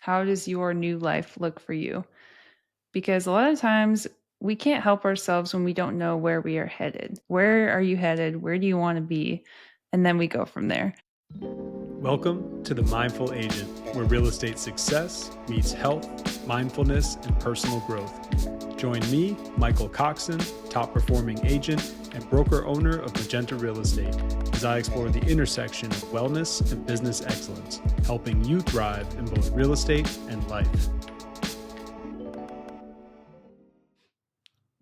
How does your new life look for you? Because a lot of times we can't help ourselves when we don't know where we are headed. Where are you headed? Where do you want to be? And then we go from there. Welcome to the Mindful Agent, where real estate success meets health, mindfulness, and personal growth. Join me, Michael Coxen, top performing agent and broker owner of Magenta Real Estate, as I explore the intersection of wellness and business excellence, helping you thrive in both real estate and life.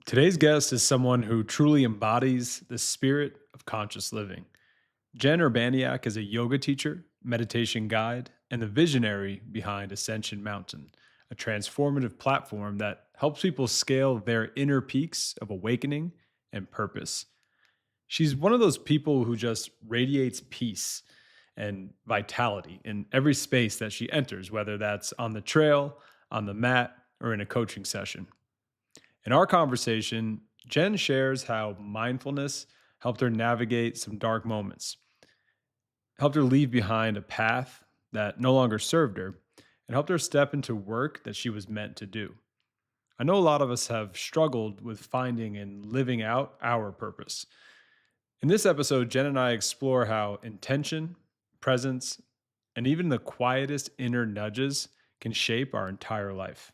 Today's guest is someone who truly embodies the spirit of conscious living. Jenn Urbaniak is a yoga teacher, meditation guide, and the visionary behind Ascension Mountain, a transformative platform that helps people scale their inner peaks of awakening and purpose. She's one of those people who just radiates peace and vitality in every space that she enters, whether that's on the trail, on the mat, or in a coaching session. In our conversation, Jenn shares how mindfulness helped her navigate some dark moments, helped her leave behind a path that no longer served her, and helped her step into work that she was meant to do. I know a lot of us have struggled with finding and living out our purpose. In this episode, Jenn and I explore how intention, presence, and even the quietest inner nudges can shape our entire life.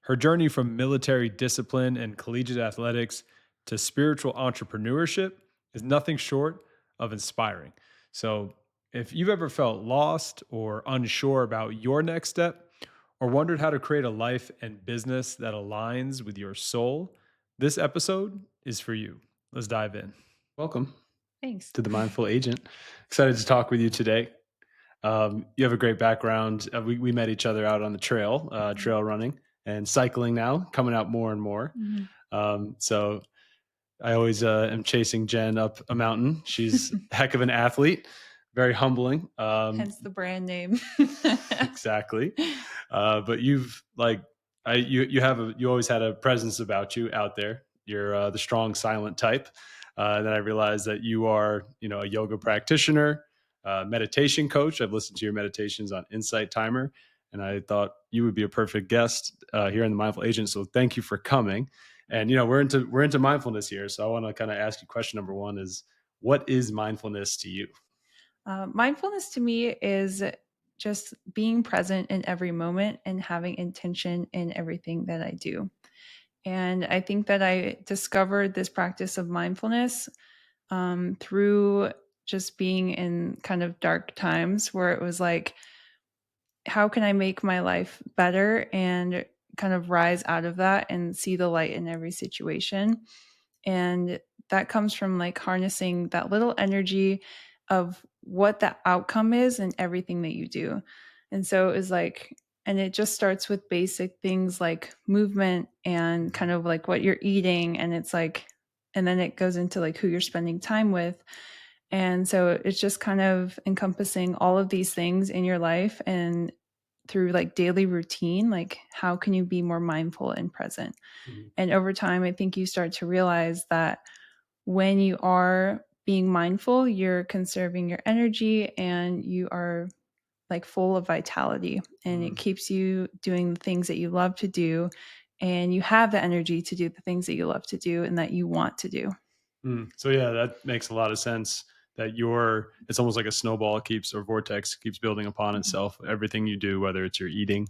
Her journey from military discipline and collegiate athletics to spiritual entrepreneurship is nothing short of inspiring. So, if you've ever felt lost or unsure about your next step, or wondered how to create a life and business that aligns with your soul, this episode is for you. Let's dive in. Welcome Thanks. to the Mindful Agent. Excited to talk with you today. You have a great background. We met each other out on the trail, trail running and cycling now, coming out more and more. Mhm. So I always am chasing Jenn up a mountain. She's a heck of an athlete, very humbling. Hence the brand name. Exactly. But you've you always had a presence about you out there. You're the strong, silent type. And then I realized that you are, a yoga practitioner, meditation coach. I've listened to your meditations on Insight Timer, and I thought you would be a perfect guest here in the Mindful Agent. So thank you for coming. And we're into mindfulness here. So I want to kind of ask you question number one is, what is mindfulness to you? Mindfulness to me is just being present in every moment and having intention in everything that I do. And I think that I discovered this practice of mindfulness through just being in kind of dark times where it was like, how can I make my life better and kind of rise out of that and see the light in every situation? And that comes from like harnessing that little energy of what the outcome is in everything that you do. And so it was like, and it just starts with basic things like movement and kind of like what you're eating. And it's like, and then it goes into like who you're spending time with. And so it's just kind of encompassing all of these things in your life and through like daily routine, like how can you be more mindful and present? Mhm. And over time, I think you start to realize that when you are being mindful, you're conserving your energy and you are like full of vitality and it keeps you doing the things that you love to do. And you have the energy to do the things that you love to do and that you want to do. So yeah, that makes a lot of sense that it's almost like a snowball or vortex keeps building upon Mhm. itself. Everything you do, whether it's your eating,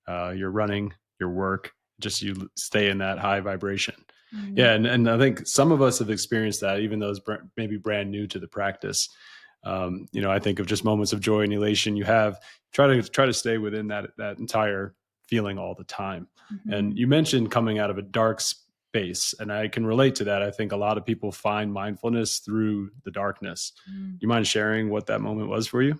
your running, your work, just you stay in that high vibration. Mhm. Yeah. And I think some of us have experienced that, even though it's maybe brand new to the practice. I think of just moments of joy and elation you have, try to stay within that entire feeling all the time. And Mhm. you mentioned coming out of a dark space, and I can relate to that. I think a lot of people find mindfulness through the darkness. Mhm. You mind sharing what that moment was for you?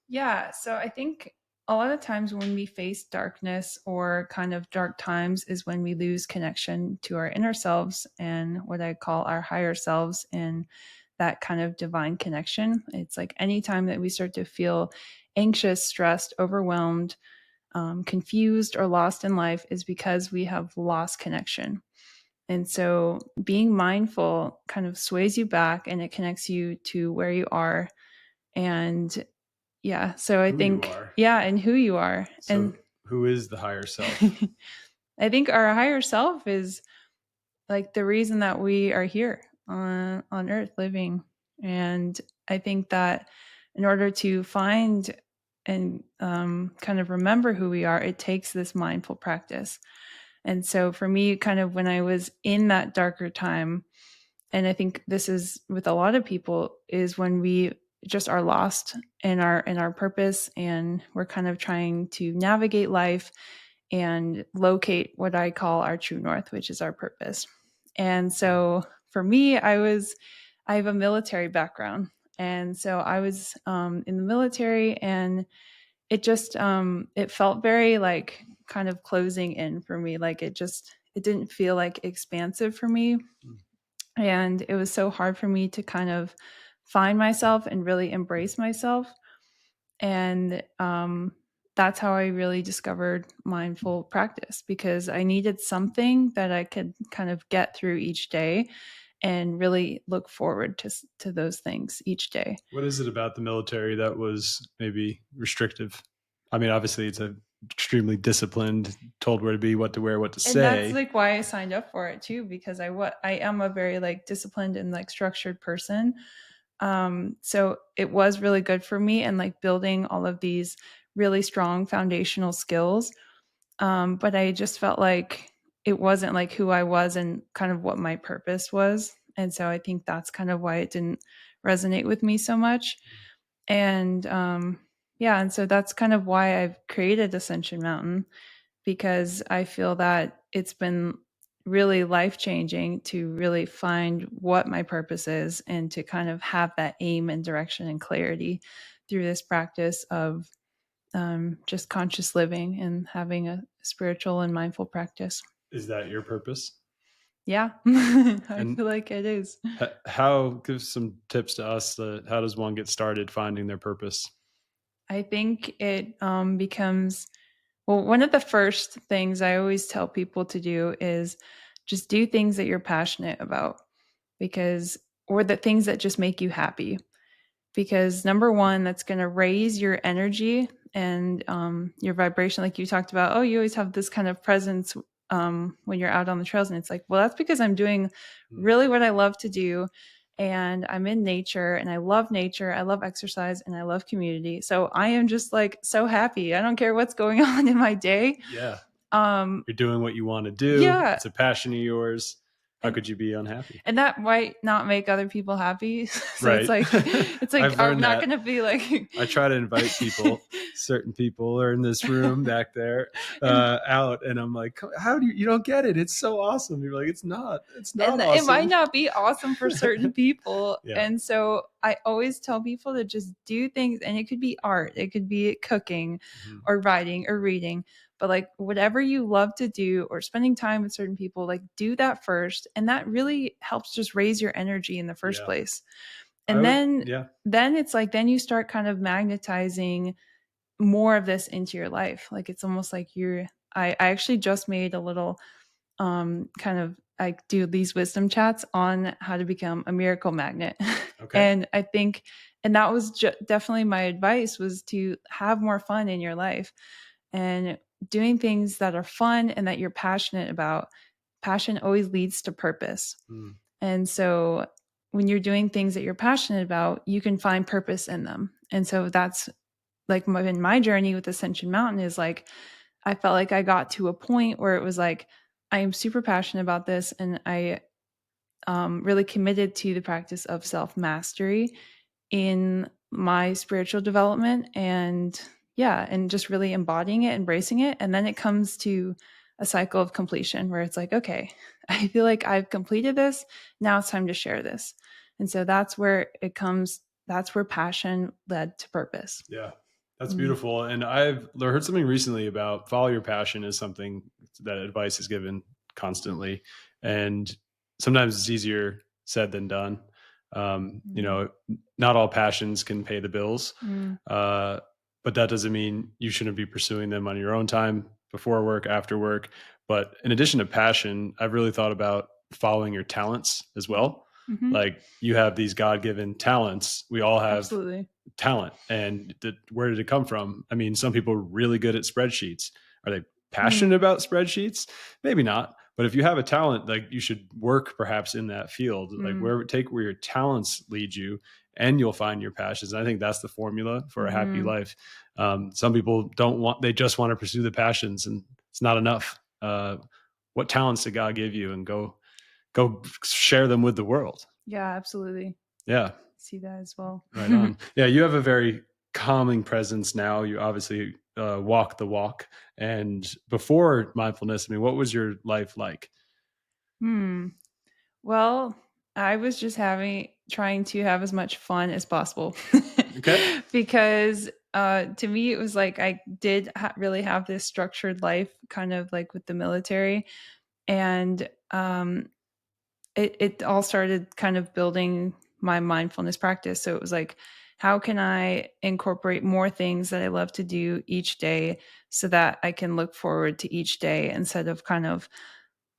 Yeah. So I think a lot of times when we face darkness or kind of dark times is when we lose connection to our inner selves and what I call our higher selves and that kind of divine connection. It's like anytime that we start to feel anxious, stressed, overwhelmed, confused, or lost in life is because we have lost connection. And so being mindful kind of sways you back and it connects you to where you are. And Yeah. So I Who you think, are. yeah, and who you are. So And who is the higher self? I think our higher self is like the reason that we are here on earth living. And I think that in order to find and kind of remember who we are, it takes this mindful practice. And so for me, kind of when I was in that darker time, and I think this is with a lot of people, is when we just are lost in our purpose, and we're kind of trying to navigate life and locate what I call our true north, which is our purpose. And so for me, I have a military background. And so I was in the military, and it just, it felt very like kind of closing in for me. Like it didn't feel like expansive for me. Mm. And it was so hard for me to kind of find myself and really embrace myself. And that's how I really discovered mindful practice, because I needed something that I could kind of get through each day and really look forward to those things each day. What is it about the military that was maybe restrictive? I mean, obviously, it's a extremely disciplined, told where to be, what to wear, what to And that's say. like why I signed up for it too, because I am a very like disciplined and like structured person. So it was really good for me, and like building all of these really strong foundational skills. But I just felt like it wasn't like who I was and kind of what my purpose was. And so I think that's kind of why it didn't resonate with me so much. And yeah, and so that's kind of why I've created Ascension Mountain, because I feel that it's been really life changing to really find what my purpose is and to kind of have that aim and direction and clarity through this practice of just conscious living and having a spiritual and mindful practice. Is that your purpose? Yeah, I And feel like it is. how, give some tips to us that how does one get started finding their purpose? I think it becomes, well, one of the first things I always tell people to do is just do things that you're passionate about, because, or the things that just make you happy. Because number one, that's going to raise your energy and your vibration. Like you talked about, oh, you always have this kind of presence when you're out on the trails. And it's like, well, that's because I'm doing Mm. really what I love to do. And I'm in nature, and I love nature. I love exercise, and I love community. So I am just like so happy. I don't care what's going on in my day. Yeah. Um, You're doing what you want to do. yeah. It's a passion of yours. How And could you be unhappy? and that might not make other people happy. So Right. it's like I've I'm learned not that. gonna be like I try to invite people, certain people are in this room back there, and out, and I'm like, how do you don't get it? It's so awesome. You're like, it's not and it might awesome. not be awesome for certain people. Yeah. And so I always tell people to just do things, and it could be art, it could be cooking Mhm. or writing or reading, but like whatever you love to do, or spending time with certain people, like do that first, and that really helps just raise your energy in the first Yeah. place. I And would, yeah. then it's like then you start kind of magnetizing more of this into your life. Like it's almost like I actually just made a little kind of, I do these wisdom chats on how to become a miracle magnet. Okay. And I think, and that was definitely my advice, was to have more fun in your life and doing things that are fun and that you're passionate about. Passion always leads to purpose. Mm. And so when you're doing things that you're passionate about, you can find purpose in them. And so that's like in my journey with Ascension Mountain, is like I felt like I got to a point where it was like I am super passionate about this, and I really committed to the practice of self mastery in my spiritual development, and yeah, and just really embodying it, embracing it. And then it comes to a cycle of completion where it's like, okay, I feel like I've completed this. Now it's time to share this. And so that's where it comes, that's where passion led to purpose. Yeah. That's Mm. beautiful. And I've heard something recently about follow your passion is something that advice is given constantly. And sometimes it's easier said than done. You Mm. know, not all passions can pay the bills. Mm. Uh, but that doesn't mean you shouldn't be pursuing them on your own time, before work, after work. But in addition to passion, I've really thought about following your talents as Mm. well. Mhm. Like you have these God given talents. We all have Absolutely. talent and where did it come from? I mean, some people are really good at spreadsheets. Are they passionate Mm, about spreadsheets? Maybe not. But if you have a talent, like you should work perhaps in that field, like mm, where your talents lead you, and you'll find your passions. And I think that's the formula for a happy mhm. life. Some people don't want; they just want to pursue the passions, and it's not enough. What talents did God give you, and go share them with the world. Yeah, absolutely. Yeah, See that as well. right on. Yeah, you have a very calming presence now. You obviously walk the walk. And before mindfulness, I mean, what was your life like? Hmm. Well, I was just trying to have as much fun as possible Okay. because to me it was like I did really have this structured life, kind of like with the military, and it all started kind of building my mindfulness practice. So it was like, how can I incorporate more things that I love to do each day so that I can look forward to each day instead of kind of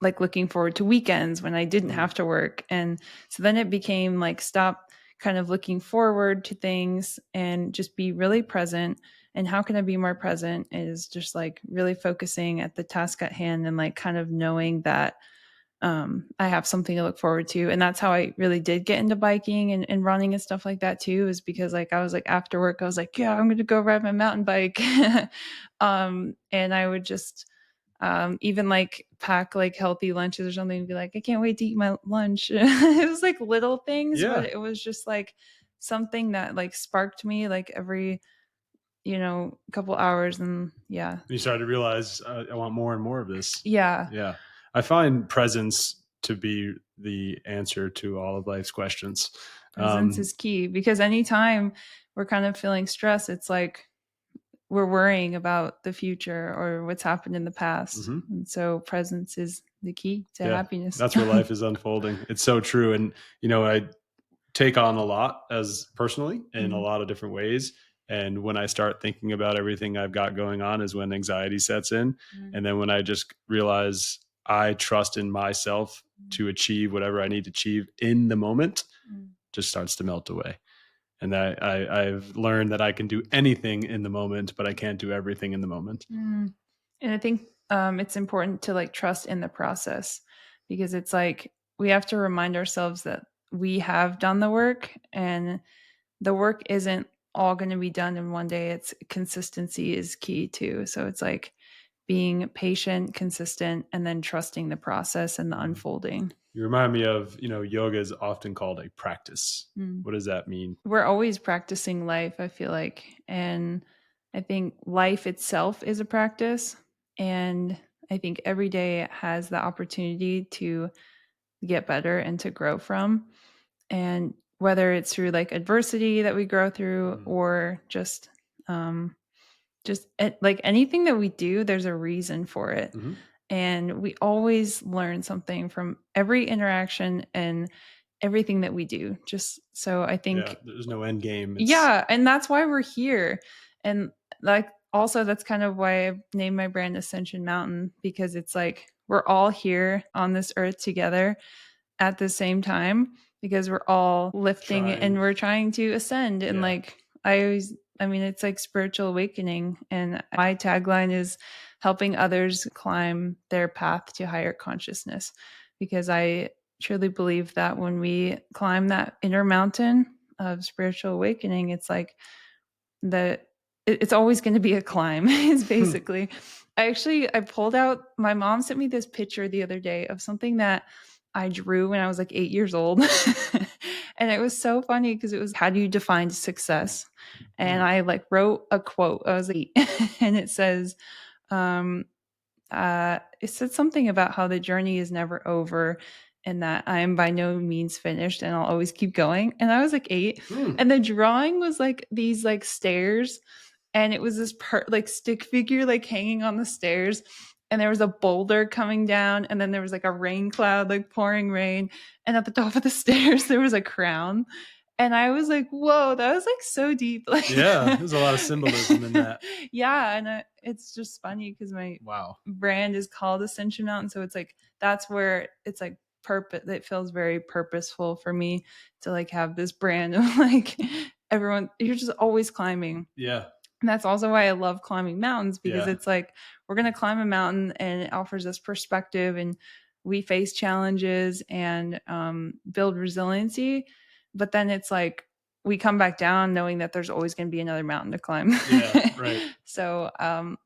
like looking forward to weekends when I didn't Mm, have to work. And so then it became like, stop kind of looking forward to things and just be really present. And how can I be more present is just like really focusing at the task at hand and like kind of knowing that I have something to look forward to. And that's how I really did get into biking and running and stuff like that too, is because like I was like after work, I was like, yeah, I'm going to go ride my mountain bike. And I would just even like pack like healthy lunches or something and be like, I can't wait to eat my lunch. It was like little things, but yeah. it was just like something that like sparked me like every, couple hours. And yeah. You started to realize I want more and more of this. Yeah. Yeah. I find presence to be the answer to all of life's questions. Presence is key because anytime we're kind of feeling stress, it's like we're worrying about the future or what's happened in the past. mhm. And so presence is the key to Yeah. happiness. That's where life is unfolding. It's so true. And, I take on a lot as personally in a Mm, lot of different ways. And when I start thinking about everything I've got going on is when anxiety sets in. mm, And then when I just realize I trust in myself mm, to achieve whatever I need to achieve in the moment, mm, just starts to melt away. And that I've learned that I can do anything in the moment, but I can't do everything in the moment. mm. And I think it's important to like trust in the process because it's like we have to remind ourselves that we have done the work and the work isn't all going to be done in one day. It's consistency is key too. So it's like being patient, consistent, and then trusting the process and the Mhm. unfolding. You remind me of, yoga is often called a practice. Mm. What does that mean? We're always practicing life, I feel like. And I think life itself is a practice. And I think every day has the opportunity to get better and to grow from. And whether it's through like adversity that we grow through Mm, or um, like anything that we do, there's a reason for it. mhm. And we always learn something from every interaction and everything that we do. Just so I Yeah, think, there's no end game. It's yeah, and that's why we're here. And like also that's kind of why I named my brand Ascension Mountain because it's like we're all here on this earth together at the same time because we're all lifting and trying. we're trying to ascend. And Yeah. like I mean it's like spiritual awakening, and my tagline is helping others climb their path to higher consciousness because I truly believe that when we climb that inner mountain of spiritual awakening, it's like the it's always going to be a climb is basically. I pulled out, my mom sent me this picture the other day of something that I drew when I was like 8 years old. And it was so funny because it was, how do you define success? And Mm, I like wrote a quote. I was like 8 and it says um it said something about how the journey is never over and that I am by no means finished and I'll always keep going. And I was like 8, mm. and the drawing was like these like stairs, and it was this like stick figure like hanging on the stairs, and there was a boulder coming down, and then there was like a rain cloud like pouring rain, and at the top of the stairs there was a crown. And I was like, whoa, that was like so deep. Like, Yeah, there's a lot of symbolism in that. yeah. And it's just funny because my Wow. brand is called Ascension Mountain. So it's like, that's where it's like purpose. It feels very purposeful for me to like have this brand of like you're just always climbing. Yeah. And that's also why I love climbing mountains, because Yeah. it's like we're going to climb a mountain and it offers us perspective, and we face challenges and build resiliency. But then it's like we come back down knowing that there's always going to be another mountain to climb. Yeah. Right. So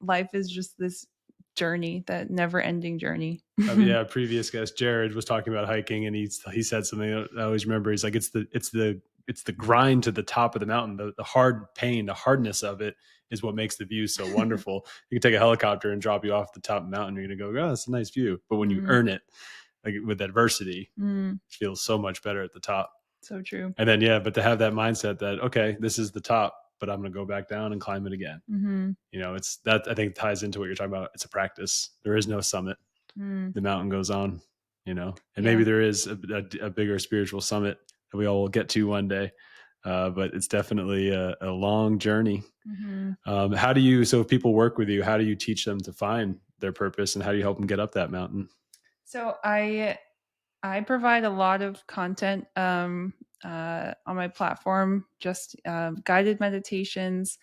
life is just this journey, that never ending journey. Yeah, previous guest Jared was talking about hiking, and he said something I always remember. He's like, it's the grind to the top of the mountain, the hard pain, the hardness of it is what makes the view so wonderful. You can take a helicopter and drop you off the top of the mountain. You're gonna go, oh, that's a nice view. But when you earn it, like with adversity, it feels so much better at the top. So true. And then but to have that mindset that, okay, this is the top, but I'm gonna go back down and climb it again. It's that, I think, ties into what you're talking about. It's a practice. There is no summit. The mountain goes on, and maybe there is a bigger spiritual summit that we all will get to one day. But it's definitely a long journey. How do you, so if people work with you, how do you teach them to find their purpose, and how do you help them get up that mountain? So I provide a lot of content on my platform, just guided meditations.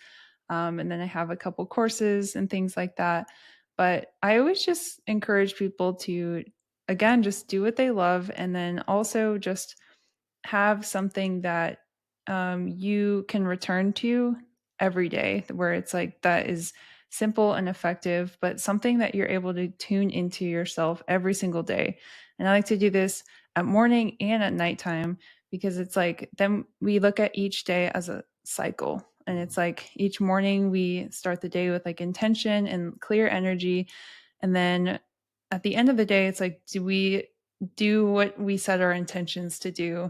And then I have a couple courses and things like that. But I always just encourage people to, again, just do what they love. And then also just have something that you can return to every day, where it's like that is simple and effective, but something that you're able to tune into yourself every single day. And I like to do this at morning and at nighttime, because it's like then we look at each day as a cycle. And it's like each morning we start the day with like intention and clear energy. And then at the end of the day, it's like, do we do what we set our intentions to do?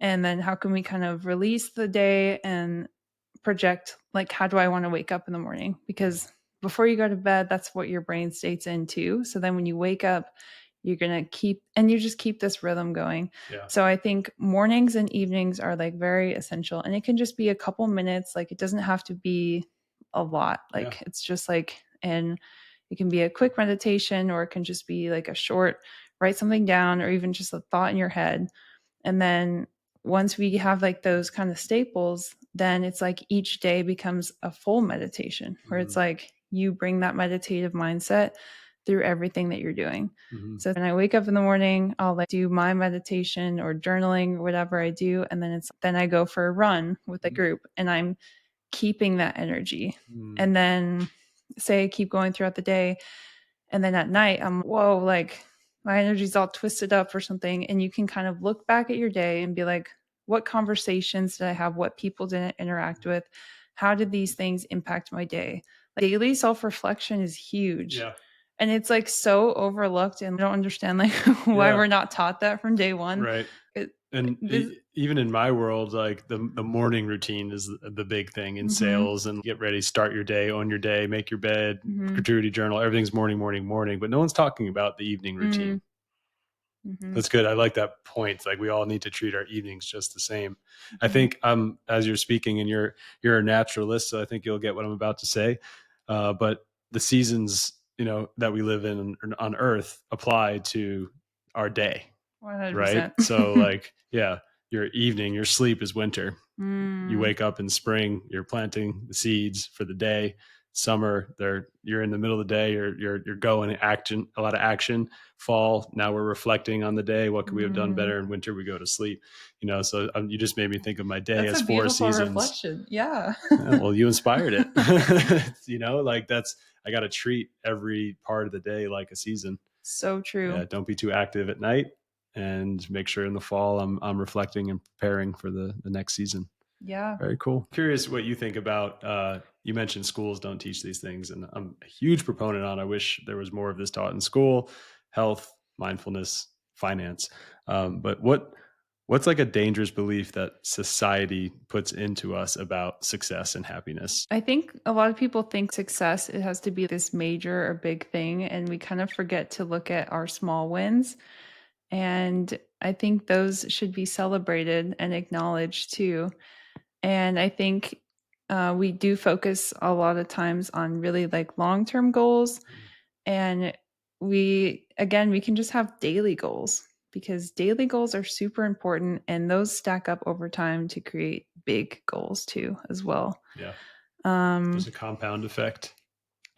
And then how can we kind of release the day and project, like, how do I want to wake up in the morning? Because before you go to bed, that's what your brain states into. So then when you wake up, you're going to you just keep this rhythm going. Yeah. So I think mornings and evenings are like very essential, and it can just be a couple minutes. Like, it doesn't have to be a lot. Like, it's just like, and it can be a quick meditation, or it can just be like a short, write something down, or even just a thought in your head. And then once we have like those kind of staples, then it's like each day becomes a full meditation, where it's like you bring that meditative mindset through everything that you're doing. So when I wake up in the morning, I'll like do my meditation or journaling or whatever I do. And then I go for a run with a group, and I'm keeping that energy. And then say I keep going throughout the day. And then at night, I'm, whoa, like my energy's all twisted up or something. And you can kind of look back at your day and be like, what conversations did I have? What people did I interact with? How did these things impact my day? Like, daily self-reflection is huge. Yeah. And it's like so overlooked, and I don't understand like why we're not taught that from day one. Right. And even in my world, like the morning routine is the big thing in sales, and get ready, start your day, own your day, make your bed, gratuity journal, everything's morning, morning, morning, but no one's talking about the evening routine. That's good. I like that point. Like, we all need to treat our evenings just the same. I think as you're speaking, and you're a naturalist, so I think you'll get what I'm about to say. But the seasons, that we live in on Earth apply to our day. 100%. Right. So like, yeah, your evening, your sleep is winter. You wake up in spring, you're planting the seeds for the day. Summer, you're in the middle of the day, you're going action, a lot of action. Fall, now we're reflecting on the day. What could we have done better? In winter, we go to sleep. So you just made me think of my day as 4 seasons. Reflection. Yeah. Well, you inspired it. Like I got to treat every part of the day like a season. So true. Yeah, don't be too active at night, and make sure in the fall I'm reflecting and preparing for the next season. Yeah. Very cool. Curious what you think about, you mentioned schools don't teach these things, and I'm a huge proponent on, I wish there was more of this taught in school: health, mindfulness, finance. But what's like a dangerous belief that society puts into us about success and happiness? I think a lot of people think success, it has to be this major or big thing, and we kind of forget to look at our small wins. And I think those should be celebrated and acknowledged too. And I think we do focus a lot of times on really like long-term goals. And we can just have daily goals, because daily goals are super important, and those stack up over time to create big goals too, as well. Yeah. Um, There's a compound effect.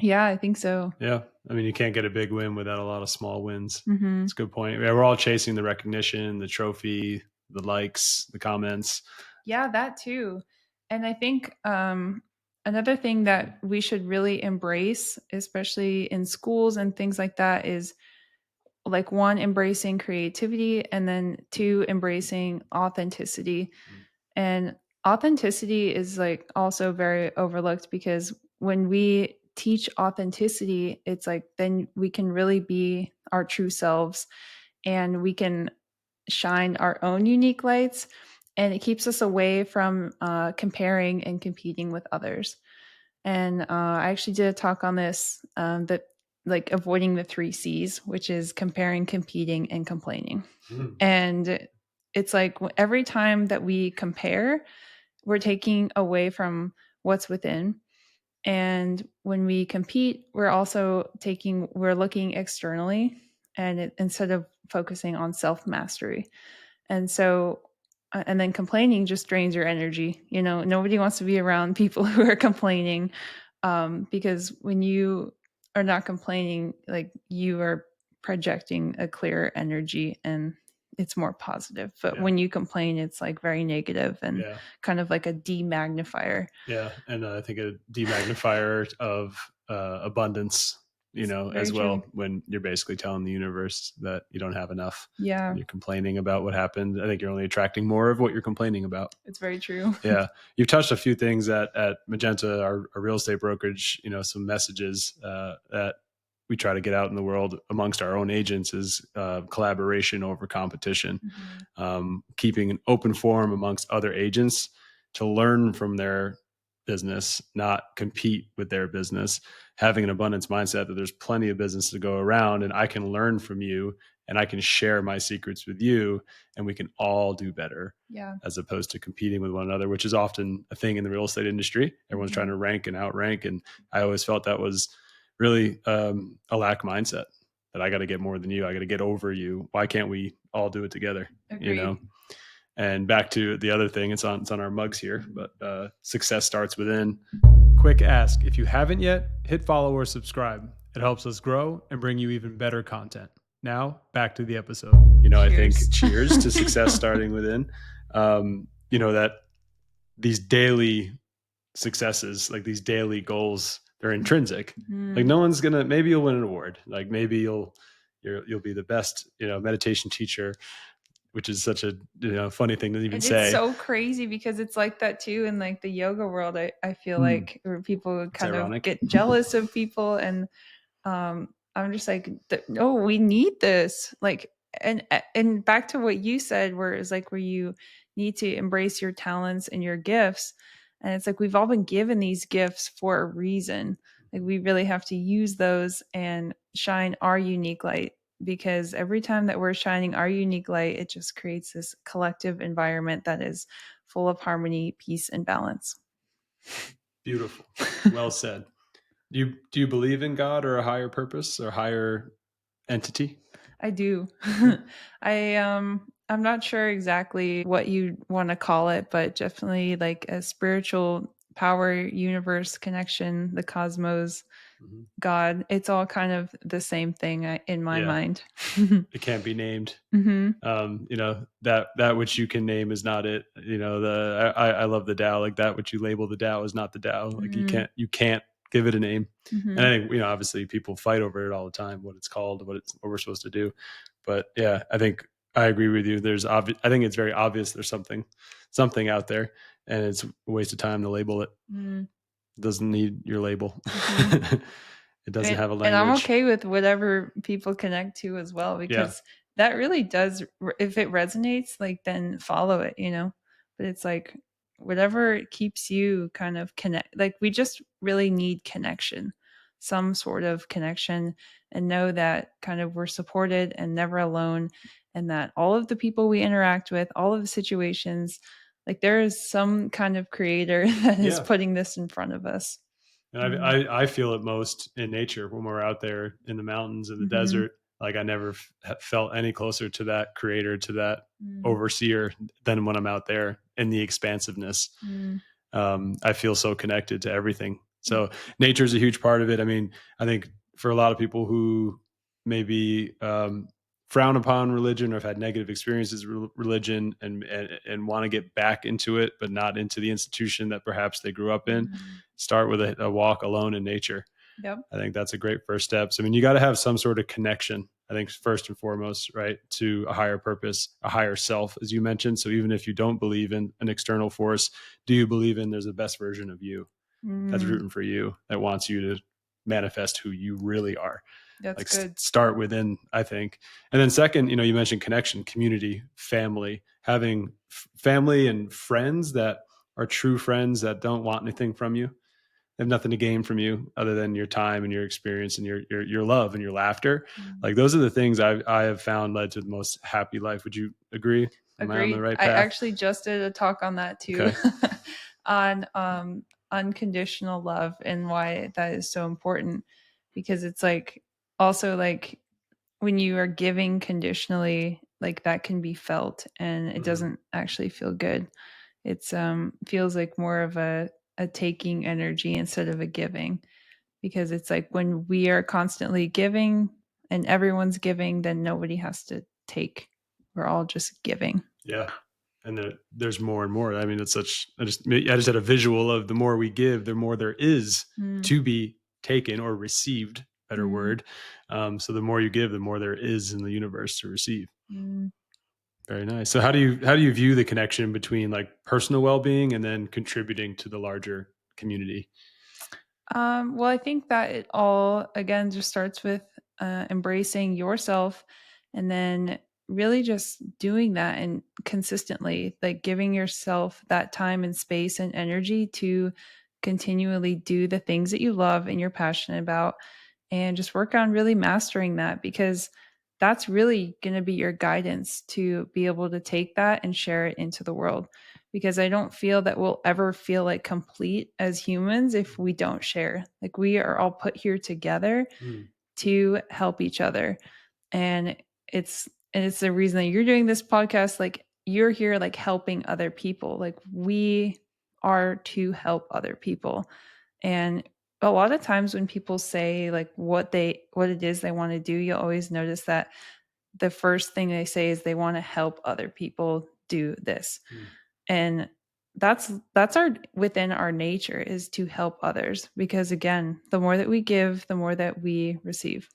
yeah, I think so. Yeah. I mean, you can't get a big win without a lot of small wins. Mm-hmm. That's a good point. Yeah, we're all chasing the recognition, the trophy, the likes, the comments. Yeah, that too. And I think another thing that we should really embrace, especially in schools and things like that, is like one, embracing creativity, and then two, embracing authenticity. Mm. And authenticity is like also very overlooked, because when we teach authenticity, it's like then we can really be our true selves, and we can shine our own unique lights, and it keeps us away from comparing and competing with others. And I actually did a talk on this, that like avoiding the three C's, which is comparing, competing, and complaining. Mm. And it's like every time that we compare, we're taking away from what's within. And when we compete, we're looking externally, and instead of focusing on self mastery. And so, and then complaining just drains your energy. You know, nobody wants to be around people who are complaining, because when you are not complaining, like you are projecting a clearer energy, and it's more positive. But Yeah. when you complain, it's like very negative and Yeah. kind of like a demagnifier. Yeah. And I think a demagnifier of abundance, Very as true. well, when you're basically telling the universe that you don't have enough. Yeah, And you're complaining about what happened. I think you're only attracting more of what you're complaining about. it's very true. Yeah. You've touched a few things at Magenta, our real estate brokerage, some messages that we try to get out in the world amongst our own agents is collaboration over competition, keeping an open forum amongst other agents to learn from their business, not compete with their business, having an abundance mindset that there's plenty of business to go around and I can learn from you and I can share my secrets with you and we can all do better. Yeah. As opposed to competing with one another, which is often a thing in the real estate industry. Everyone's trying to rank and outrank. And I always felt that was really a lack mindset, that I got to get more than you. I got to get over you. Why can't we all do it together? Agreed. And back to the other thing, it's on our mugs here, but success starts within. Quick ask: if you haven't yet, hit follow or subscribe. It helps us grow and bring you even better content. Now, back to the episode. I think cheers to success starting within. That these daily successes, like these daily goals, they're intrinsic. Like no one's gonna. Maybe you'll win an award. Like maybe you'll be the best, meditation teacher, which is such a funny thing to even say. It's so crazy because it's like that too in like the yoga world. I feel like where people kind of get jealous of people, and I'm just like, no, we need this. Like, and back to what you said, where it's like where you need to embrace your talents and your gifts, and it's like we've all been given these gifts for a reason. Like we really have to use those and shine our unique light, because every time that we're shining our unique light, it just creates this collective environment that is full of harmony, peace, and balance. Beautiful. Well said. Do you believe in God or a higher purpose or higher entity? I do. I'm not sure exactly what you want to call it, but definitely like a spiritual power, universe, connection, the cosmos, God. It's all kind of the same thing in my mind. It can't be named. That which you can name is not it. I love the Tao. Like that which you label the Tao is not the Tao. Like you can't give it a name. And I think obviously people fight over it all the time, what it's called, what we're supposed to do. But yeah, I think I agree with you. I think it's very obvious there's something out there, and it's a waste of time to label it. It doesn't need your label. It doesn't have a language. And I'm okay with whatever people connect to as well, because that really does, if it resonates, like then follow it, but it's like whatever keeps you kind of connect. Like we just really need connection, some sort of connection, and know that kind of we're supported and never alone. And that all of the people we interact with, all of the situations, like there is some kind of creator that is putting this in front of us. And I feel it most in nature when we're out there in the mountains, in the desert. Like I never felt any closer to that creator, to that Mm, overseer than when I'm out there in the expansiveness. mm, I feel so connected to everything. mm, So nature is a huge part of it. I mean, I think for a lot of people who maybe frown upon religion or have had negative experiences with religion and want to get back into it, but not into the institution that perhaps they grew up in, mm. start with a walk alone in nature. Yep. I think that's a great first step. So, I mean, you got to have some sort of connection, I think, first and foremost, right, to a higher purpose, a higher self, as you mentioned. So, even if you don't believe in an external force, do you believe in there's a best version of you that's Mm, rooting for you, that wants you to manifest who you really are? that's Like, good. start within, I think. And then, second, you mentioned connection, community, family, having family and friends that are true friends that don't want anything from you, have nothing to gain from you other than your time and your experience and your love and your laughter. Mm. Like those are the things I have found led to the most happy life. Would you agree? Am I on the Agreed. right I path? actually just did a talk on that too, Okay. on unconditional love and why that is so important. Because it's like also like when you are giving conditionally, like that can be felt and it Mhm. doesn't actually feel good. It's feels like more of a taking energy instead of a giving, because it's like when we are constantly giving and everyone's giving, then nobody has to take. We're all just giving. Yeah. And there's more and more. I mean, it's such, I just had a visual of the more we give, the more there is Mm, to be taken or received, better mm, word. So the more you give, the more there is in the universe to receive. mm. Very nice. So how do you view the connection between like personal well-being and then contributing to the larger community? Well, I think that it all again just starts with embracing yourself, and then really just doing that and consistently, like giving yourself that time and space and energy to continually do the things that you love and you're passionate about, and just work on really mastering that, because that's really going to be your guidance to be able to take that and share it into the world, because I don't feel that we'll ever feel like complete as humans if we don't share. Like we are all put here together Mm, to help each other. And it's the reason that you're doing this podcast. Like you're here like helping other people. Like we are to help other people. And a lot of times when people say like what it is they want to do, you'll always notice that the first thing they say is they want to help other people do this. mm. And that's our within our nature, is to help others, because again, the more that we give, the more that we receive.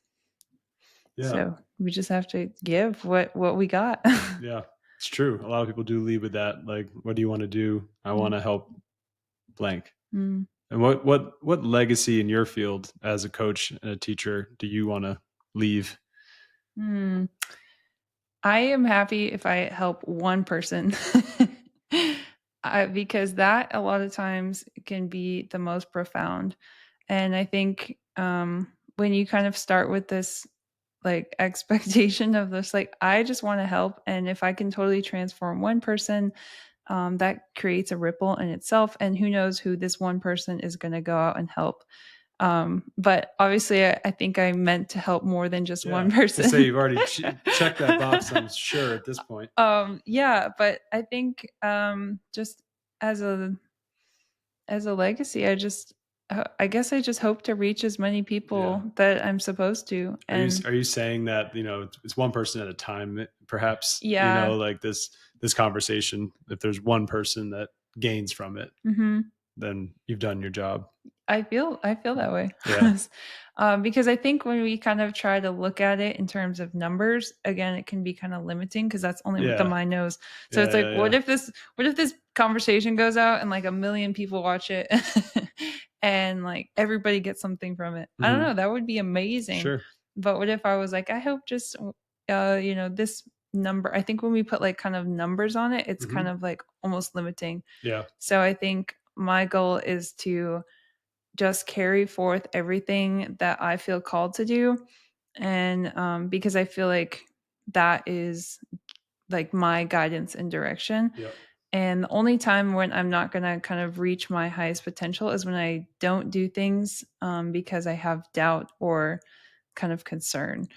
Yeah. So we just have to give what we got. Yeah. It's true. A lot of people do lead with that. Like, what do you want to do? I want to help blank. Mm, And what legacy in your field as a coach and a teacher do you want to leave? mm. I am happy if I help one person. Because that a lot of times can be the most profound. And I think when you kind of start with this like expectation of this, like, I just want to help. And if I can totally transform one person, that creates a ripple in itself. And who knows who this one person is going to go out and help. But obviously, I think I meant to help more than just Yeah. one To say person. you've already checked that box, I'm sure at this point. Yeah, but I think just as a legacy, I guess I just hope to reach as many Yeah. people that I'm supposed to. And Are you saying that, it's one person at a time, perhaps, yeah. like this conversation, if there's one person that gains from it, Mhm. then you've done your job. I feel that way. Yeah. Because I think when we kind of try to look at it in terms of numbers, again, it can be kind of limiting because that's only what the Yeah. mind knows. So Yeah. it's like, Yeah. what Yeah. if this conversation goes out and like a million people watch it, and like everybody gets something from it? I don't Hmm. know. That would be amazing. Sure. But what if I was like, I hope just this number. I think when we put like kind of numbers on it, it's kind Hmm. of like almost limiting. Yeah. So I think my goal is to just carry forth everything that I feel called to do. And because I feel like that is like my guidance and direction. Yeah. And the only time when I'm not going to kind of reach my highest potential is when I don't do things because I have doubt or kind of concern.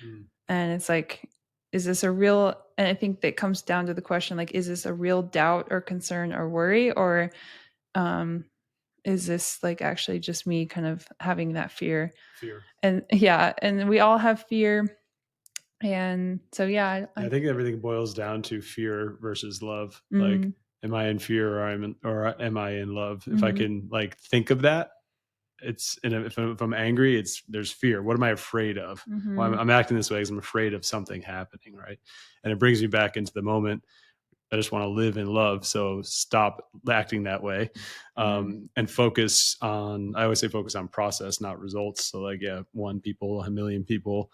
And it's like, is this a real, and I think that comes down to the question, like, is this a real doubt or concern or worry, or um is this like actually just me kind of having that fear? Fear. And yeah, and we all have fear. And so yeah, Yeah, I think everything boils down to fear versus love. Like, mm, am I in fear or am I in love? If I mhm, can like think of that, it's and if I'm angry, it's there's fear. What am I afraid of? Well, mhm, I'm acting this way because I'm afraid of something happening, right? And it brings me back into the moment. I just want to live in love. So stop acting that way, mm, and focus on. I always say focus on process, not results. So like, yeah, one people, a million people,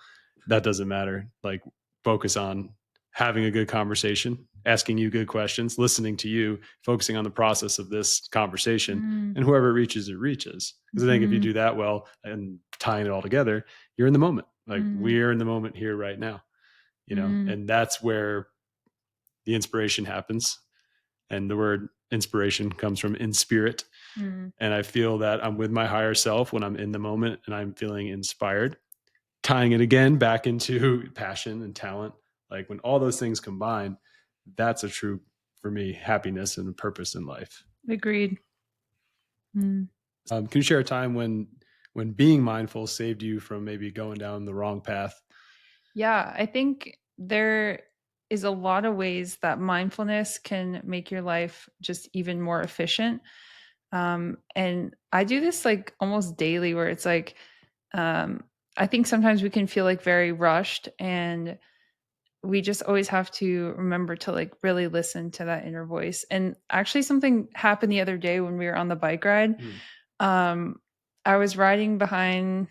that doesn't matter. Like, focus on having a good conversation, asking you good questions, listening to you, focusing on the process of this conversation, mm, and whoever reaches, it reaches. Because I think if you mhm, do that well and tying it all together, you're in the moment. Like, mm, we're in the moment here right now, mm, and that's where the inspiration happens. And the word inspiration comes from in spirit. mm. And I feel that I'm with my higher self when I'm in the moment and I'm feeling inspired, tying it again back into passion and talent. Like, when all those things combine, that's a true, for me, happiness and purpose in life. Agreed. Mm. Can you share a time when being mindful saved you from maybe going down the wrong path? Yeah, I think there is a lot of ways that mindfulness can make your life just even more efficient. And I do this like almost daily where it's like, um, I think sometimes we can feel like very rushed, and we just always have to remember to like really listen to that inner voice. And actually, something happened the other day when we were on the bike ride. Hmm. um, I was riding behind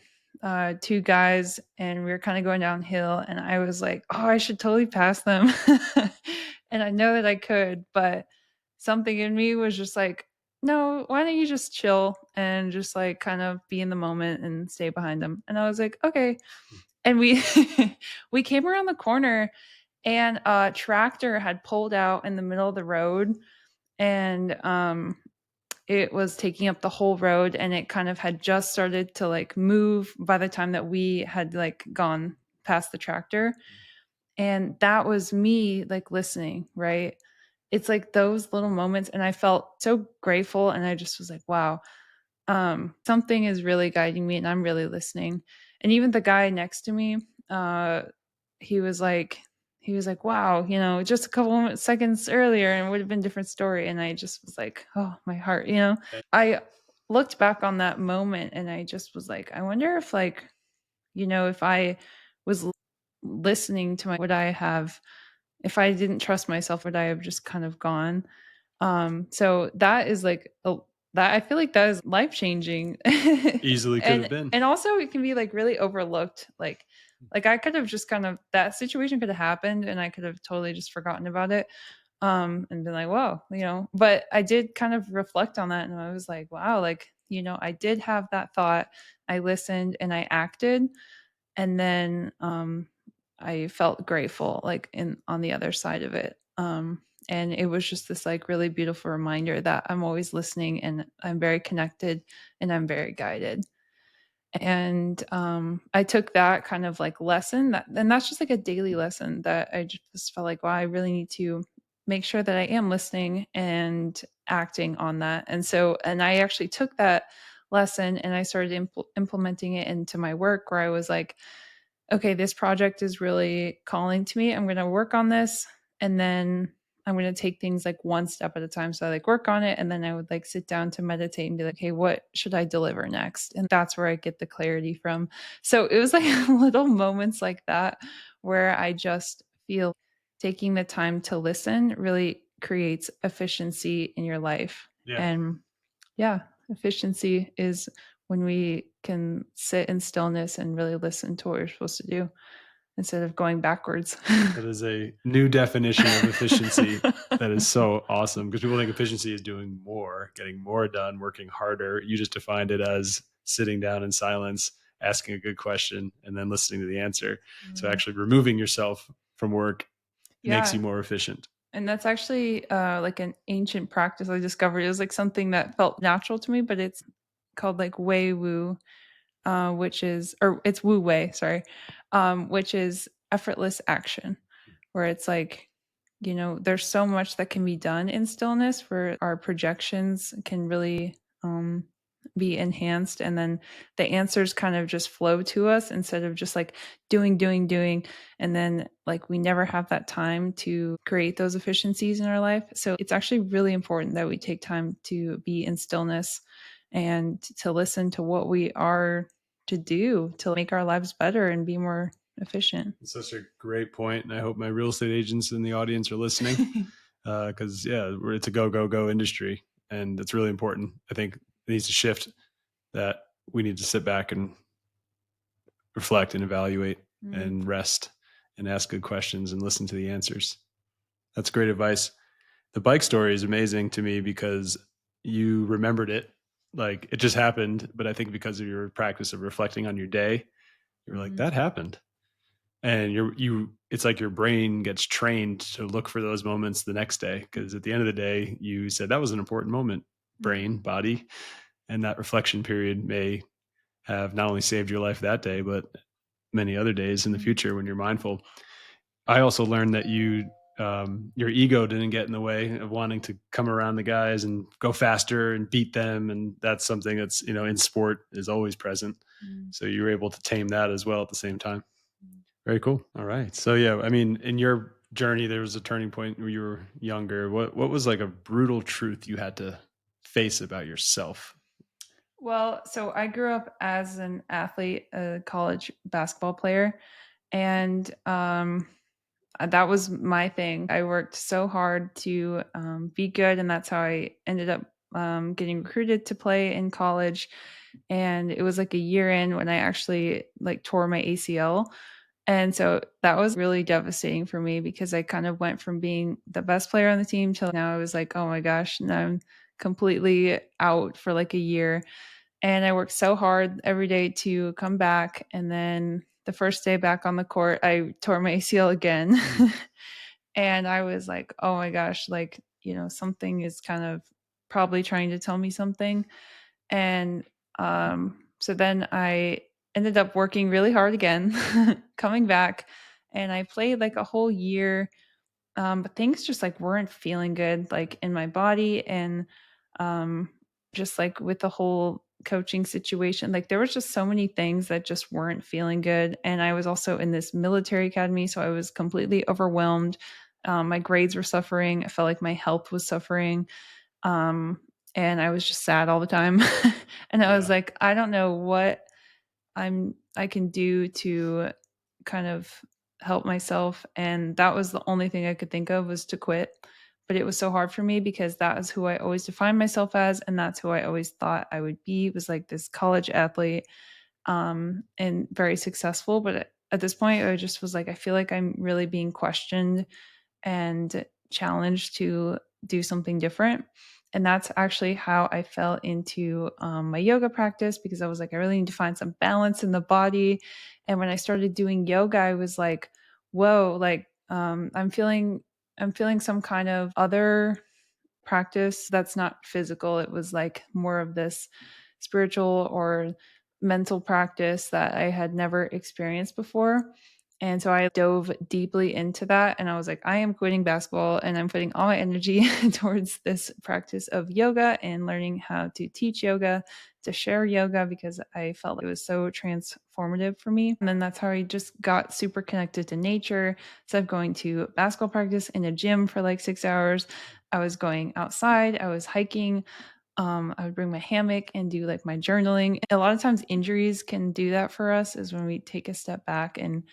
two guys, and we were kind of going downhill, and I was like, "Oh, I should totally pass them," and I know that I could, but something in me was just like, "No, why don't you just chill and just like kind of be in the moment and stay behind them?" And I was like, "Okay." And we we came around the corner, and a tractor had pulled out in the middle of the road, and it was taking up the whole road, and it kind of had just started to like move by the time that we had like gone past the tractor. And that was me like listening, right? It's like those little moments, and I felt so grateful, and I just was like, wow, something is really guiding me and I'm really listening. And even the guy next to me, uh he was like he was like, wow, just a couple seconds earlier and it would have been a different story. And I just was like, oh, my heart. I looked back on that moment, and I just was like, I wonder if like, if I was listening to my would I have, if I didn't trust myself, would I have just kind of gone? So that is like that I feel like that is life changing. Easily could have and been. and also it can be like really overlooked. Like I could have just kind of, that situation could have happened and I could have totally just forgotten about it. And been like, whoa, but I did kind of reflect on that, and I was like, wow, like, I did have that thought. I listened and I acted, and then I felt grateful like in on the other side of it. And it was just this like really beautiful reminder that I'm always listening and I'm very connected and I'm very guided. And I took that kind of like lesson, and that's just like a daily lesson that I just felt like, wow, I really need to make sure that I am listening and acting on that. And I actually took that lesson and I started implementing it into my work, where I was like, okay, this project is really calling to me. I'm going to work on this, and then I'm going to take things like one step at a time. So I like work on it, and then I would like sit down to meditate and be like, hey, what should I deliver next? And that's where I get the clarity from. So it was like little moments like that where I just feel taking the time to listen really creates efficiency in your life. Yeah. And yeah, efficiency is when we can sit in stillness and really listen to what we're supposed to do instead of going backwards. That is a new definition of efficiency. That is so awesome, because people think efficiency is doing more, getting more done, working harder. You just defined it as sitting down in silence, asking a good question, and then listening to the answer. So Mm. actually removing yourself from work makes you Yeah. more efficient. And that's actually like an ancient practice I discovered. It was like something that felt natural to me, but it's called like Wei Wu, which is, or it's Wu Wei, sorry, which is effortless action, where it's like, there's so much that can be done in stillness where our projections can really be enhanced. And then the answers kind of just flow to us instead of just like doing. And then like we never have that time to create those efficiencies in our life. So it's actually really important that we take time to be in stillness and to listen to what we are to do to make our lives better and be more efficient. It's such a great point, and I hope my real estate agents in the audience are listening, because it's a go industry, and it's really important. I think it needs to shift that we need to sit back and reflect and evaluate and rest and ask good questions and listen to the answers. That's great advice. The bike story is amazing to me because you remembered it like it just happened, but I think because of your practice of reflecting on your day, you're like, that happened. And it's like your brain gets trained to look for those moments the next day, because at the end of the day you said that was an important moment, brain, body, and that reflection period may have not only saved your life that day but many other days in the future when you're mindful. I also learned that your ego didn't get in the way of wanting to come around the guys and go faster and beat them, and that's something that's in sport is always present. So you were able to tame that as well at the same time. Very cool. All right. So yeah, I mean, in your journey, there was a turning point where you were younger. What was like a brutal truth you had to face about yourself? Well, so I grew up as an athlete, a college basketball player, and that was my thing. I worked so hard to be good, and that's how I ended up getting recruited to play in college. And it was like a year in when I actually like tore my ACL. And so that was really devastating for me because I kind of went from being the best player on the team till now I was like, oh my gosh, now I'm completely out for like a year. And I worked so hard every day to come back. And then the first day back on the court, I tore my ACL again. And I was like, oh my gosh, like, something is kind of probably trying to tell me something. And so then I ended up working really hard again, coming back, and I played like a whole year. But things just like weren't feeling good, like in my body, and um, just like with the whole coaching situation, like there was just so many things that just weren't feeling good. And I was also in this military academy, so I was completely overwhelmed. My grades were suffering. I felt like my health was suffering. Um, and I was just sad all the time. And I was like, I don't know what I can do to kind of help myself. And that was the only thing I could think of was to quit. But it was so hard for me because that is who I always defined myself as, and that's who I always thought I would be, was like this college athlete, and very successful. But at this point, I just was like, I feel like I'm really being questioned and challenged to do something different. And that's actually how I fell into my yoga practice, because I was like, I really need to find some balance in the body. And when I started doing yoga, I was like, whoa, like I'm feeling some kind of other practice that's not physical. It was like more of this spiritual or mental practice that I had never experienced before. And so I dove deeply into that. And I was like, I am quitting basketball and I'm putting all my energy towards this practice of yoga and learning how to teach yoga, to share yoga, because I felt like it was so transformative for me. And then that's how I just got super connected to nature. Instead of going to basketball practice in a gym for like 6 hours, I was going outside, I was hiking. I would bring my hammock and do like my journaling. A lot of times injuries can do that for us, is when we take a step back and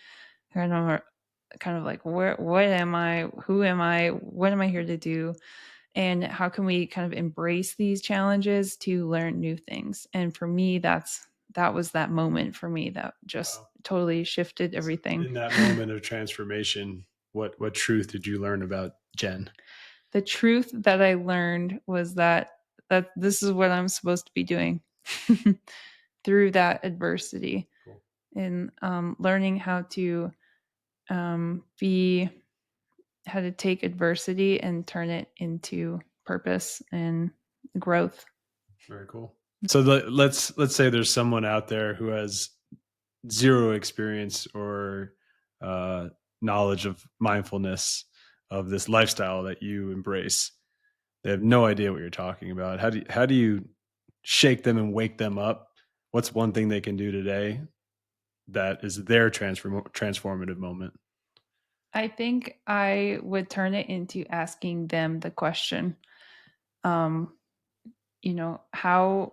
kind of like, what am I? Who am I? What am I here to do? And how can we kind of embrace these challenges to learn new things? And for me, that was that moment for me that just totally shifted everything. In that moment of transformation, what truth did you learn about Jenn? The truth that I learned was that this is what I'm supposed to be doing through that adversity. Cool. And learning be how to take adversity and turn it into purpose and growth. Very cool. So let's say there's someone out there who has zero experience or uh, knowledge of mindfulness, of this lifestyle that you embrace. They have no idea what you're talking about. How do you shake them and wake them up? What's one thing they can do today that is their transformative moment? I think I would turn it into asking them the question, um, how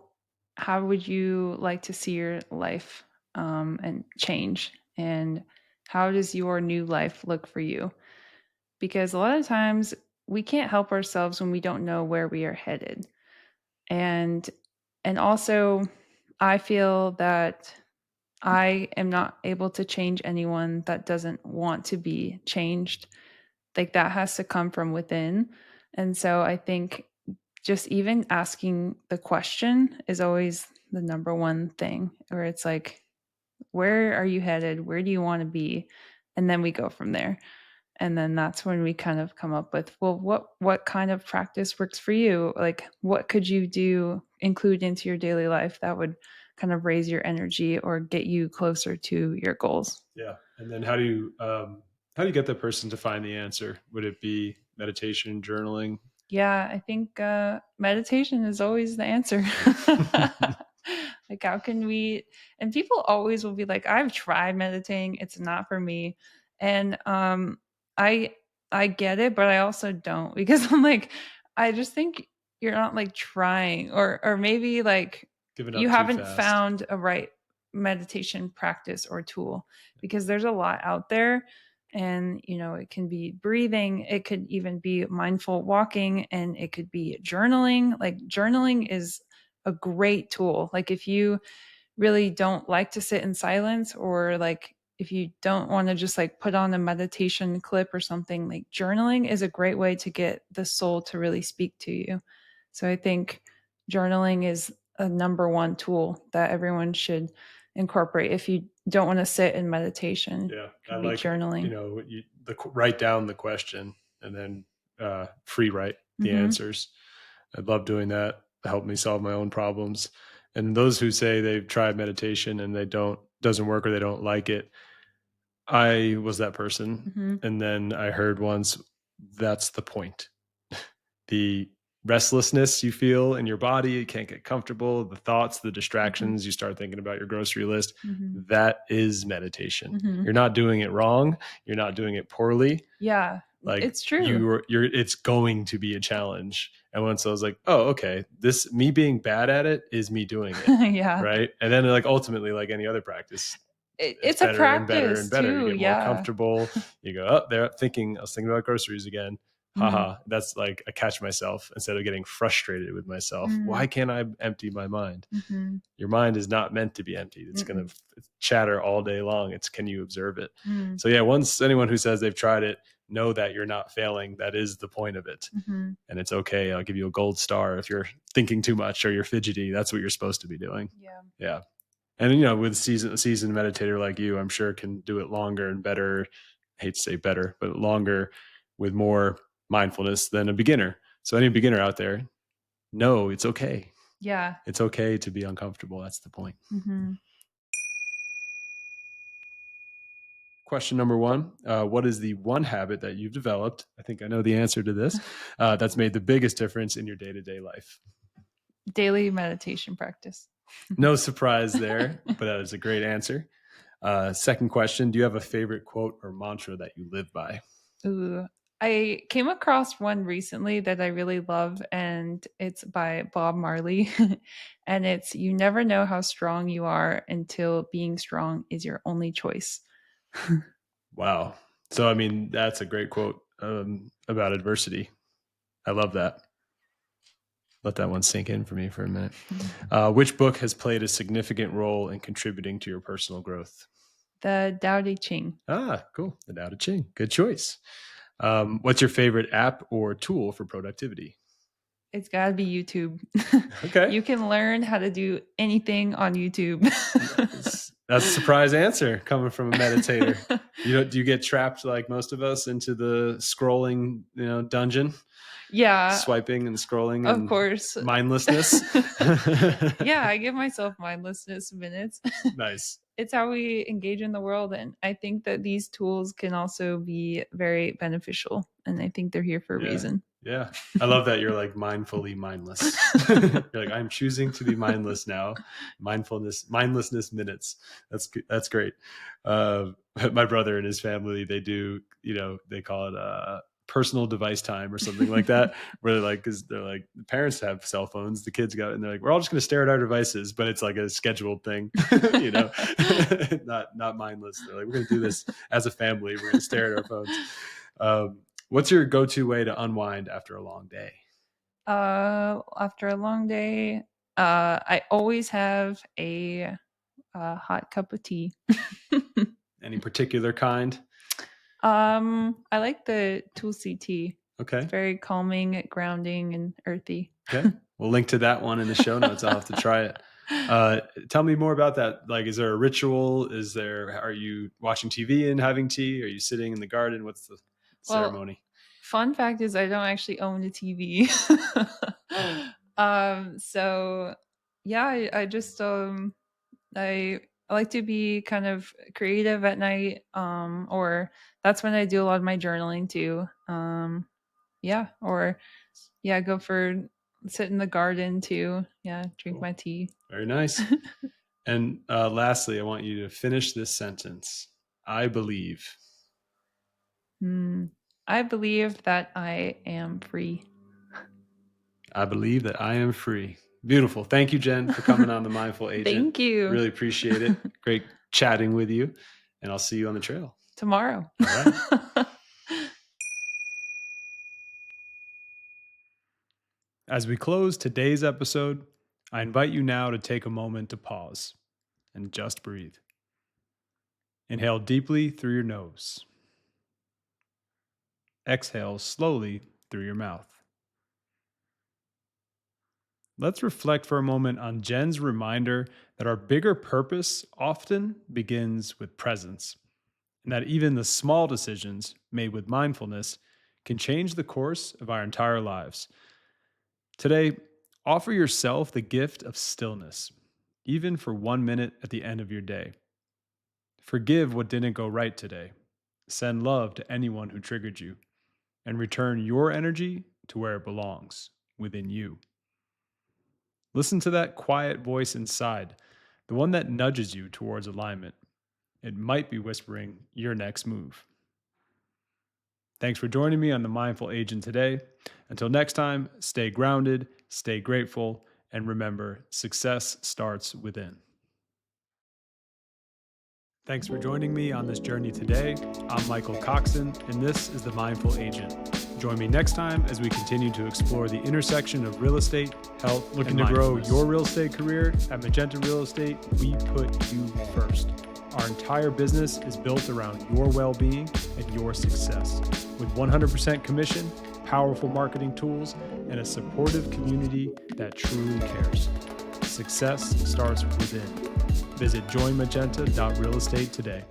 would you like to see your life and change, and how does your new life look for you? Because a lot of times we can't help ourselves when we don't know where we are headed. And and also, I feel that I am not able to change anyone that doesn't want to be changed. Like, that has to come from within. And so I think just even asking the question is always the number one thing, where it's like, where are you headed? Where do you want to be? And then we go from there. And then that's when we kind of come up with, well, what kind of practice works for you? Like, what could you do, include into your daily life that would kind of raise your energy or get you closer to your goals? Yeah. And then how do you get the person to find the answer? Would it be meditation, journaling? Yeah, I think meditation is always the answer. Like, how can we? And people always will be like, "I've tried meditating; it's not for me." And I I get it, but I also don't, because I'm like, I just think you're not like trying, or maybe like Giving you up too haven't fast. found a right meditation practice or tool, because there's a lot out there. And it can be breathing, it could even be mindful walking, and it could be journaling. Like, journaling is a great tool. Like, if you really don't like to sit in silence, or like if you don't want to just like put on a meditation clip or something, like, journaling is a great way to get the soul to really speak to you. So I think journaling is a number one tool that everyone should incorporate. If you don't want to sit in meditation, Yeah, it I could be like, journaling. write down the question and then free write the Mhm. answers. I love doing that to help me solve my own problems. And those who say they've tried meditation and they don't doesn't work or they don't like it, I was that person. Mhm. And then I heard once, that's the point. The restlessness you feel in your body, you can't get comfortable, the thoughts, the Mhm. distractions, you start thinking about your grocery list. Mhm. That is meditation. Mhm. You're not doing it wrong. You're not doing it poorly. Yeah, Like it's true. it's going to be a challenge. And once I was like, oh, okay, this me being bad at it is me doing it. Yeah. Right. And then like ultimately, like any other practice, it's It's a better and better and practice better. You too, get more yeah. comfortable. You go up there I was thinking about groceries again. Mhm. Haha. That's like I catch myself instead of getting frustrated with myself. Mhm. Why can't I empty my mind? Mhm. Your mind is not meant to be emptied. It's going Mm-mm. to chatter all day long. It's can you observe it? Mm. So yeah, once anyone who says they've tried it, know that you're not failing. That is the point of it. Mhm. And it's okay. I'll give you a gold star if you're thinking too much or you're fidgety. That's what you're supposed to be doing. Yeah. Yeah. And with a seasoned meditator like you, I'm sure can do it longer and better. I hate to say better, but longer with more mindfulness than a beginner. So any beginner out there, no, it's okay. Yeah. It's okay to be uncomfortable. That's the point. Mhm. Question number one: what is the one habit that you've developed? I think I know the answer to this. That's made the biggest difference in your day to day life. Daily meditation practice. No surprise there, but that is a great answer. Second question: do you have a favorite quote or mantra that you live by? Ooh. I came across one recently that I really love, and it's by Bob Marley. And it's, "You never know how strong you are until being strong is your only choice." Wow. So, I mean, that's a great quote about adversity. I love that. Let that one sink in for me for a minute. Which book has played a significant role in contributing to your personal growth? The Tao Te Ching. Ah, cool. The Tao Te Ching. Good choice. What's your favorite app or tool for productivity? It's gotta be YouTube. Okay. You can learn how to do anything on YouTube. That's a surprise answer coming from a meditator. Do you get trapped like most of us into the scrolling, dungeon, Yeah, swiping and scrolling of and course. mindlessness? Yeah, I give myself mindlessness minutes. Nice. It's how we engage in the world, and I think that these tools can also be very beneficial, and I think they're here for a Yeah. reason. Yeah. I love that you're like mindfully mindless. You're like, I'm choosing to be mindless now. Mindlessness minutes. That's great. Uh, my brother and his family, they do, they call it personal device time or something like that, where they're like, because they're like, the parents have cell phones, the kids got, and they're like, we're all just going to stare at our devices, but it's like a scheduled thing, not mindless. They're like, we're going to do this as a family. We're going to stare at our phones. What's your go-to way to unwind after a long day? After a long day, I always have a hot cup of tea. Any particular kind? I like the Tulsi tea. Okay. It's very calming, grounding, and earthy. Okay. We'll link to that one in the show notes. I'll have to try it. Tell me more about that. Like, is there a ritual? Are you watching TV and having tea? Are you sitting in the garden? What's the ceremony? Fun fact is I don't actually own a TV. So yeah, I just I like to be kind of creative at night. Or that's when I do a lot of my journaling too. Yeah, or yeah, go for sit in the garden too. Yeah, drink Cool. my tea. Very nice. And lastly, I want you to finish this sentence. I believe. I believe that I am free. I believe that I am free. Beautiful. Thank you, Jenn, for coming on the Mindful Agent. Thank you. Really appreciate it. Great chatting with you. And I'll see you on the trail Tomorrow. All right. As we close today's episode, I invite you now to take a moment to pause and just breathe. Inhale deeply through your nose. Exhale slowly through your mouth. Let's reflect for a moment on Jenn's reminder that our bigger purpose often begins with presence, and that even the small decisions made with mindfulness can change the course of our entire lives. Today, offer yourself the gift of stillness, even for 1 minute at the end of your day. Forgive what didn't go right today. Send love to anyone who triggered you, and return your energy to where it belongs, within you. Listen to that quiet voice inside, the one that nudges you towards alignment. It might be whispering your next move. Thanks for joining me on The Mindful Agent today. Until next time, stay grounded, stay grateful, and remember, success starts within. Thanks for joining me on this journey today. I'm Michael Coxen, and this is The Mindful Agent. Join me next time as we continue to explore the intersection of real estate, health, looking to grow your real estate career. At Magenta Real Estate, we put you first. Our entire business is built around your well-being and your success. With 100% commission, powerful marketing tools, and a supportive community that truly cares. Success starts within. Visit joinmagenta.realestate today.